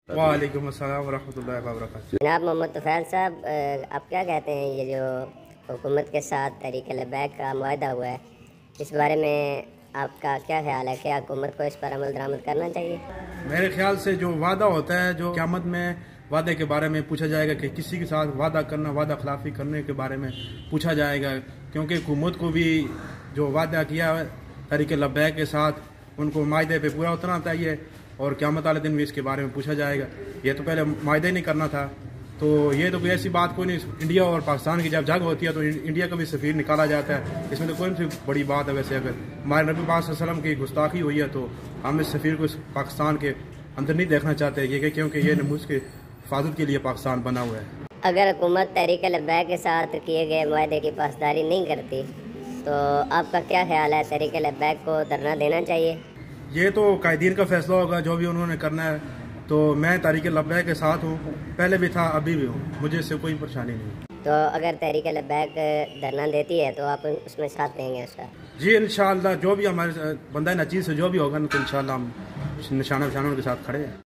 وعلیکم السلام ورحمۃ اللہ وبرکاتہ۔ جناب محمد طفیل صاحب، آپ کیا کہتے ہیں یہ جو حکومت کے ساتھ تحریک لبیک کا معاہدہ ہوا ہے، اس بارے میں آپ کا کیا خیال ہے؟ کیا حکومت کو اس پر عمل درآمد کرنا چاہیے؟ میرے خیال سے جو وعدہ ہوتا ہے، جو قیامت میں وعدے کے بارے میں پوچھا جائے گا کہ کسی کے ساتھ وعدہ کرنا، وعدہ خلافی کرنے کے بارے میں پوچھا جائے گا، کیونکہ حکومت کو بھی جو وعدہ کیا ہے تحریک لبیک کے ساتھ ان کو معاہدے پہ پورا اترنا چاہیے، اور قیامت والے دن بھی اس کے بارے میں پوچھا جائے گا۔ یہ تو پہلے معاہدہ ہی نہیں کرنا تھا، تو یہ تو کوئی ایسی بات کوئی نہیں۔ انڈیا اور پاکستان کی جب جنگ ہوتی ہے تو انڈیا کا بھی سفیر نکالا جاتا ہے، اس میں تو کوئی سی بڑی بات ہے۔ ویسے اگر ہمارے نبی پاک صلی اللہ علیہ وسلم کی گستاخی ہوئی ہے تو ہم اس سفیر کو پاکستان کے اندر نہیں دیکھنا چاہتے، کیونکہ یہ نموز کے حفاظت کے لیے پاکستان بنا ہوا ہے۔ اگر حکومت تحریک لبیک کے ساتھ کیے گئے معاہدے کی پاسداری نہیں کرتی تو آپ کا کیا خیال ہے؟ تحریک لبیک کو دھرنا دینا چاہیے؟ یہ تو قائدین کا فیصلہ ہوگا، جو بھی انہوں نے کرنا ہے۔ تو میں تحریک لبیک کے ساتھ ہوں، پہلے بھی تھا، ابھی بھی ہوں، مجھے اس سے کوئی پریشانی نہیں۔ تو اگر تحریک لبیک دھرنا دیتی ہے تو آپ اس میں ساتھ دیں گے اس کا؟ جی انشاءاللہ، جو بھی ہمارے بندہ نچیز سے جو بھی ہوگا تو انشاءاللہ ہم نشانہ کے ساتھ کھڑے ہیں۔